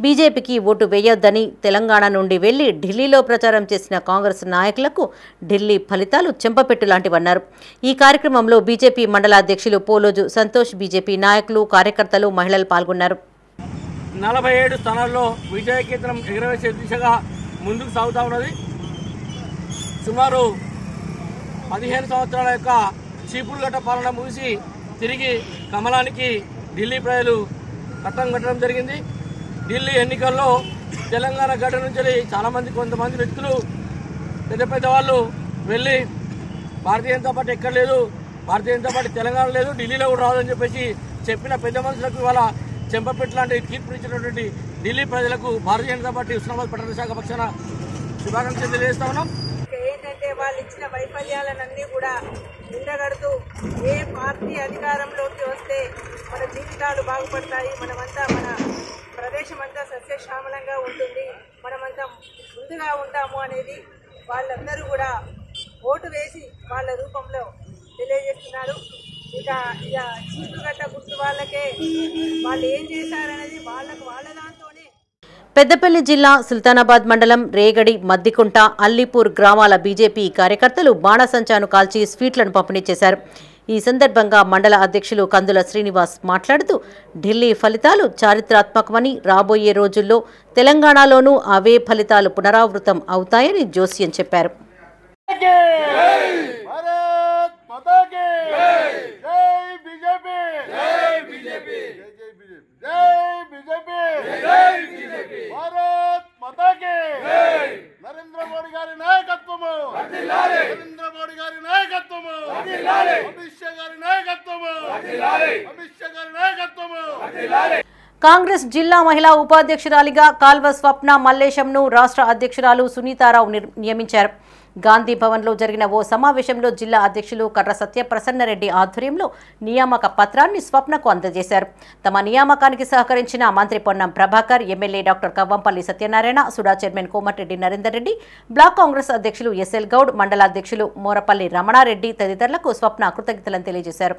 బీజేపీకి ఓటు వేయొద్దని తెలంగాణ నుండి వెళ్లి ఢిల్లీలో ప్రచారం చేసిన కాంగ్రెస్ నాయకులకు ఢిల్లీ ఫలితాలు చెంపపెట్టు లాంటివన్నారు. ఈ కార్యక్రమంలో బీజేపీ మండల అధ్యక్షులు పోలోజు సంతోష్, బీజేపీ నాయకులు, కార్యకర్తలు, మహిళలు పాల్గొన్నారు. 47 స్థానాల్లో విజయకేతనం ఎగరవేసే దిశగా ముందుకు సాగుతూ ఉన్నది. సుమారు 15 సంవత్సరాల యొక్క చీపురుగట్ట పాలన ముగిసి తిరిగి కమలానికి ఢిల్లీ ప్రజలు పట్టం కట్టడం జరిగింది. ఢిల్లీ ఎన్నికల్లో తెలంగాణ గడ్డ నుంచి చాలామంది, కొంతమంది వ్యక్తులు, పెద్ద వాళ్ళు వెళ్ళి భారతీయ జనతా పార్టీ ఎక్కడ లేదు, భారతీయ జనతా పార్టీ తెలంగాణ లేదు, ఢిల్లీలో కూడా రాదని చెప్పేసి చెప్పిన పెద్ద మనుషులకు ఇవాళ చెంపపెట్టు లాంటి తీర్పు ఇచ్చినటువంటి ఢిల్లీ ప్రజలకు భారతీయ జనతా పార్టీ హుస్నాబాద్ పట్టణ శాఖ పక్షాన శుభాకాంక్షలు తెలియజేస్తా ఉన్నాం. ఏంటంటే వాళ్ళు ఇచ్చిన వైఫల్యాలన్నీ కూడా ఉండగడుతూ ఏ పార్టీ అధికారంలోకి వస్తే మన జీవితాలు బాగుపడతాయి, మనమంతా మన ప్రదేశం అంతా సస్యశ్యామలంగా ఉంటుంది, మనమంతా ముందుగా ఉంటాము అనేది వాళ్ళందరూ కూడా ఓటు వేసి వాళ్ళ రూపంలో తెలియజేస్తున్నారు. ఇక చీపురుగట్ట గుర్తు వాళ్ళకే వాళ్ళు ఏం చేశారనేది వాళ్ళ దాంతోనే. పెద్దపల్లి జిల్లా సుల్తానాబాద్ మండలం రేగడి, మద్దికుంట, అల్లీపూర్ గ్రామాల బీజేపీ కార్యకర్తలు బాణసంచాను కాల్చి స్వీట్లను పంపిణీ చేశారు. ఈ సందర్భంగా మండల అధ్యక్షులు కందుల శ్రీనివాస్ మాట్లాడుతూ ఢిల్లీ ఫలితాలు చారిత్రాత్మకమని, రాబోయే రోజుల్లో తెలంగాణలోనూ అవే ఫలితాలు పునరావృతం అవుతాయని జోస్యం చెప్పారు. నరేంద్ర మోడీ గారి నాయకత్వము, నరేంద్ర మోడీ గారి నాయకత్వము, అమిత్ షా గారి నాయకత్వము, అమిత్ షా గారి నాయకత్వము. కాంగ్రెస్ జిల్లా మహిళా ఉపాధ్యక్షురాలిగా కాల్వ స్వప్న మల్లేశంను రాష్ట్ర అధ్యక్షురాలు సునీతారావు నియమించారు. గాంధీ భవన్లో జరిగిన ఓ సమావేశంలో జిల్లా అధ్యక్షులు కర్ర సత్యప్రసన్నరెడ్డి ఆధ్వర్యంలో నియామక పత్రాన్ని స్వప్నకు అందజేశారు. తమ నియామకానికి సహకరించిన మంత్రి Ponnam Prabhakar, MLA doctor Kavvampalli Satyanarayana, SUDA chairman Komatireddy Narender Reddy, block Congress అధ్యక్షులు ఎస్ఎల్ గౌడ్, మండల అధ్యక్షులు మోరపల్లి రమణారెడ్డి తదితరులకు స్వప్న కృతజ్ఞతలను తెలియజేశారు.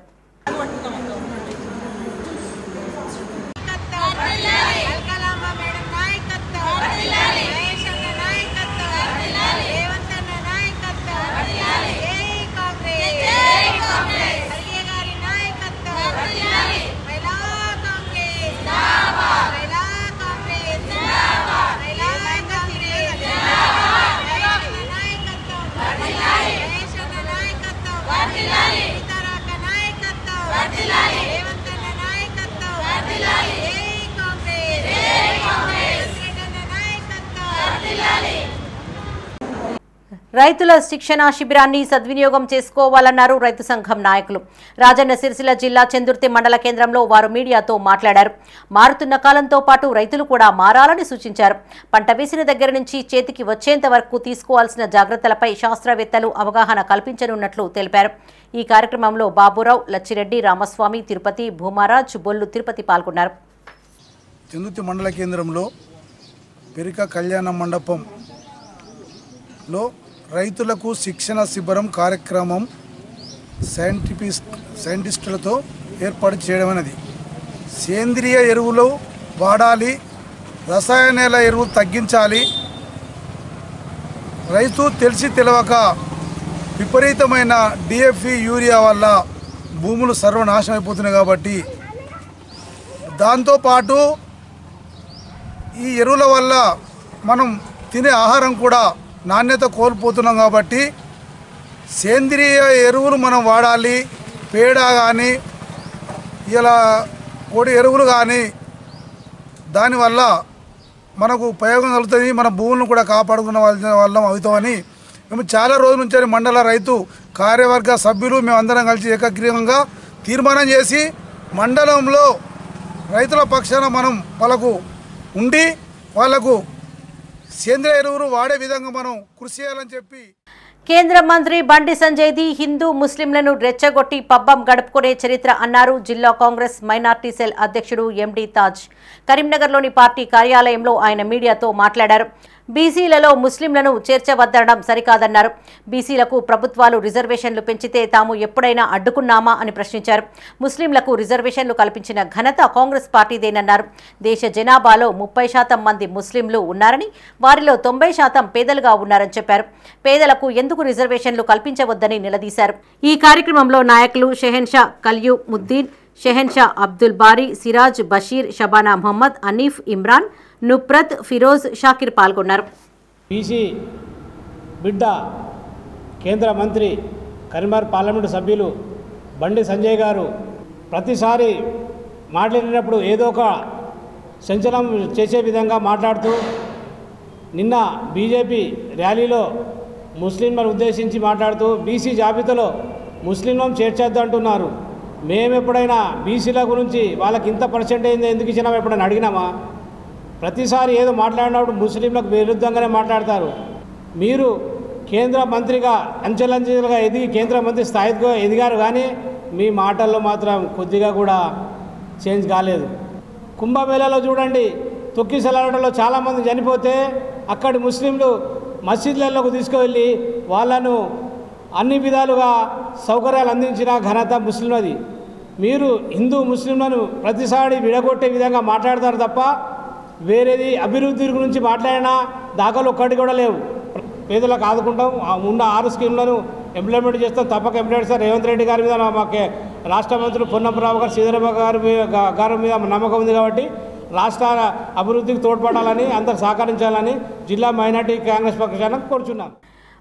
రైతుల శిక్షణ శిబిరాన్ని సద్వినియోగం చేసుకోవాలన్నారు రైతు సంఘం నాయకులు. రాజన్న సిరిసిల్ల జిల్లా చందుర్తి మండల కేంద్రంలో వారు మీడియాతో మాట్లాడారు. మారుతున్న కాలంతో పాటు రైతులు కూడా మారాలని సూచించారు. పంట వేసిన దగ్గర నుంచి చేతికి వచ్చేంత వరకు తీసుకోవాల్సిన జాగ్రత్తలపై శాస్త్రవేత్తలు అవగాహన కల్పించనున్నట్లు తెలిపారు. ఈ కార్యక్రమంలో బాబురావు, లచ్చిరెడ్డి, రామస్వామి, తిరుపతి, భూమారాజ్, బొల్లు తిరుపతి పాల్గొన్నారు. చందుర్తి మండల కేంద్రంలో పెరిక కళ్యాణ మండపంలో రైతులకు శిక్షణ శిబిరం కార్యక్రమం సైంటిస్టులతో ఏర్పాటు చేయడం అనేది. సేంద్రియ ఎరువులు వాడాలి, రసాయనాల ఎరువులు తగ్గించాలి. రైతు తెలిసి తెలవక విపరీతమైన డిఎఫ్ఈ యూరియా వల్ల భూములు సర్వనాశనం అయిపోతున్నాయి. కాబట్టి దాంతోపాటు ఈ ఎరువుల వల్ల మనం తినే ఆహారం కూడా నాణ్యత కోల్పోతున్నాం. కాబట్టి సేంద్రియ ఎరువులు మనం వాడాలి. పేడ కానీ ఇలా కోడి ఎరువులు కానీ దానివల్ల మనకు ఉపయోగం కలుగుతుంది. మన భూములను కూడా కాపాడుకున్న వాళ్ళం అవుతామని మేము చాలా రోజుల నుంచి మండల రైతు కార్యవర్గ సభ్యులు మేమందరం కలిసి ఏకగ్రీవంగా తీర్మానం చేసి మండలంలో రైతుల పక్షాన మనం వాళ్ళకు ఉండి వాళ్లకు సేంద్రియ ఎరువులు వాడే విధంగా మనం కృషి చేయాలని చెప్పి కేంద్ర మంత్రి బండి సంజయ్ది హిందూ ముస్లింలను రెచ్చగొట్టి పబ్బం గడుపుకునే చరిత్ర అన్నారు జిల్లా కాంగ్రెస్ మైనార్టీ సెల్ అధ్యక్షుడు ఎండి తాజ్. కరీంనగర్లోని పార్టీ కార్యాలయంలో ఆయన మీడియాతో మాట్లాడారు. బీసీలలో ముస్లింలను చేర్చవద్దనడం సరికాదన్నారు. బీసీలకు ప్రభుత్వాలు రిజర్వేషన్లు పెంచితే తాము ఎప్పుడైనా అడ్డుకున్నామా అని ప్రశ్నించారు. ముస్లింలకు రిజర్వేషన్లు కల్పించిన ఘనత కాంగ్రెస్ పార్టీదేనన్నారు. దేశ జనాభాలో 30% మంది ముస్లింలు ఉన్నారని, వారిలో 90% పేదలుగా ఉన్నారని చెప్పారు. పేదలకు ఎందుకు రిజర్వేషన్లు కల్పించవద్దని నిలదీశారు. ఈ కార్యక్రమంలో నాయకులు షెహెన్షా కల్యూ ముద్దీన్, షెహెన్షా అబ్దుల్ బారీ, సిరాజ్, బషీర్, షబానా మహమ్మద్, అనీఫ్, ఇమ్రాన్, నుప్రత్, ఫిరోజ్, షాకిర్ పాల్గొన్నారు. బీసీ బిడ్డ కేంద్ర మంత్రి కరీంనగర్ పార్లమెంటు సభ్యులు బండి సంజయ్ గారు ప్రతిసారి మాట్లాడినప్పుడు ఏదో ఒక సంచలనం చేసే విధంగా మాట్లాడుతూ నిన్న బీజేపీ ర్యాలీలో ముస్లింలను ఉద్దేశించి మాట్లాడుతూ బీసీ జాబితాలో ముస్లింలను చేర్చేద్దు అంటున్నారు. మేము ఎప్పుడైనా బీసీల గురించి వాళ్ళకి ఇంత పర్సెంటేజ్ ఎందుకు ఇచ్చినామో ఎప్పుడైనా అడిగినామా? ప్రతిసారి ఏదో మాట్లాడినప్పుడు ముస్లింలకు విరుద్ధంగానే మాట్లాడతారు. మీరు కేంద్ర మంత్రిగా అంచెలంచెలుగా ఎదిగి కేంద్ర మంత్రి స్థాయిగా ఎదిగారు, కానీ మీ మాటల్లో మాత్రం కొద్దిగా కూడా చేంజ్ కాలేదు. కుంభమేళాలో చూడండి, తొక్కిసలాటలో చాలామంది చనిపోతే అక్కడి ముస్లింలు మసీదులలోకి తీసుకువెళ్ళి వాళ్ళను అన్ని విధాలుగా సౌకర్యాలు అందించిన ఘనత ముస్లింలది. మీరు హిందూ ముస్లింలను ప్రతిసారి విడగొట్టే విధంగా మాట్లాడతారు తప్ప వేరేది అభివృద్ధి గురించి మాట్లాడినా దాఖలు ఒక్కటి కూడా లేవు. పేదలకు ఆదుకుంటాం, ఉన్న 6 స్కీమ్లను ఇంప్లిమెంట్ చేస్తాం, తప్పక ఇంప్లిమెంట్ చేస్తారు. రేవంత్ రెడ్డి గారి మీద మాకు రాష్ట్ర మంత్రులు పొన్నపరావు గారు, శ్రీధరబాబు గారి మీద నమ్మకం ఉంది. కాబట్టి రాష్ట్ర అభివృద్ధికి తోడ్పడాలని, అందరు సహకరించాలని జిల్లా మైనార్టీ కాంగ్రెస్ పక్షాన కోరుచున్నాను.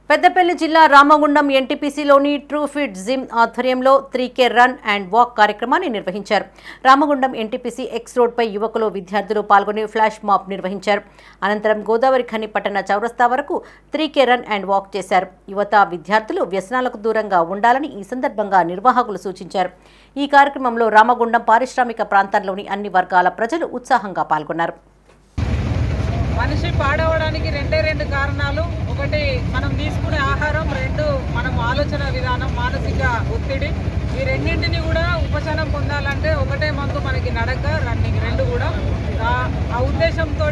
పెద్దపల్లి జిల్లా రామగుండం ఎన్టీపీసీలోని ట్రూ ఫిట్ జిమ్ ఆధ్వర్యంలో 3K రన్ అండ్ వాక్ కార్యక్రమాన్ని నిర్వహించారు. రామగుండం ఎన్టీపీసీ ఎక్స్ రోడ్పై యువకులు విద్యార్థులు పాల్గొని ఫ్లాష్ మాబ్ నిర్వహించారు. అనంతరం గోదావరి ఖని పట్టణ చౌరస్తా వరకు 3K రన్ అండ్ వాక్ చేశారు. యువత విద్యార్థులు వ్యసనాలకు దూరంగా ఉండాలని ఈ సందర్భంగా నిర్వాహకులు సూచించారు. ఈ కార్యక్రమంలో రామగుండం పారిశ్రామిక ప్రాంతాల్లోని అన్ని వర్గాల ప్రజలు ఉత్సాహంగా పాల్గొన్నారు. మనిషి పాడవడానికి రెండు కారణాలు. ఒకటి మనం తీసుకునే ఆహారం, రెండు మనం ఆలోచన విధానం, మానసిక ఒత్తిడి. ఈ రెండింటిని కూడా ఉపశమనం పొందాలంటే ఒకటే మందు మనకి నడక, రన్నింగ్, రెండు కూడా. ఆ ఉద్దేశంతో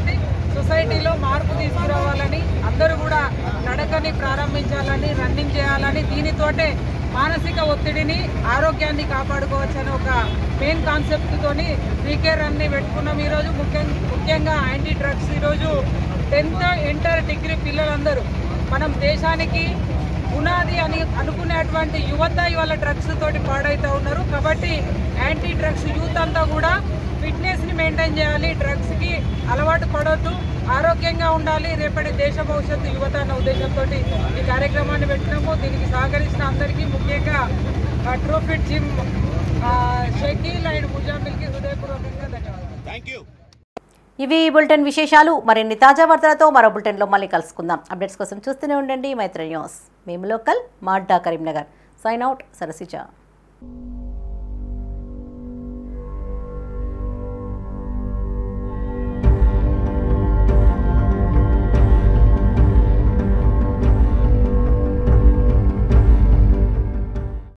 సొసైటీలో మార్పు తీసుకురావాలని, అందరూ కూడా నడకని ప్రారంభించాలని, రన్నింగ్ చేయాలని, దీనితోటే మానసిక ఒత్తిడిని, ఆరోగ్యాన్ని కాపాడుకోవచ్చని ఒక మెయిన్ కాన్సెప్ట్తోని 3K రన్ని పెట్టుకున్నాం. ఈరోజు ముఖ్యంగా యాంటీ డ్రగ్స్. ఈరోజు 10th ఇంటర్ డిగ్రీ పిల్లలందరూ మనం దేశానికి పునాది అని అనుకునేటువంటి యువత ఇవాళ డ్రగ్స్ తోటి పాడవుతూ ఉన్నారు. కాబట్టి యాంటీ డ్రగ్స్ యూత్ అంతా కూడా ఫిట్నెస్ని మెయింటైన్ చేయాలి, డ్రగ్స్కి అలవాటు పడవద్దు, ఆరోగ్యంగా ఉండాలి, రేపటి దేశ భవిష్యత్తు యువత అన్న ఉద్దేశంతో ఈ కార్యక్రమాన్ని పెట్టినాము. దీనికి సహకరించిన అందరికీ, ముఖ్యంగా true fit gym Shakeel and ముజామిల్కి హృదయపూర్వకంగా ధన్యవాదాలు. Thank you. ఇవి బులెటిన్ విశేషాలు. మరిన్ని తాజా వార్తలతో మరో బులెటిన్లో మళ్ళీ కలుసుకుందాం. అప్డేట్స్ కోసం చూస్తూనే ఉండండి మైత్రి న్యూస్. మేము లోకల్, మాడ్డా, కరీంనగర్. Sign out, Sarasija.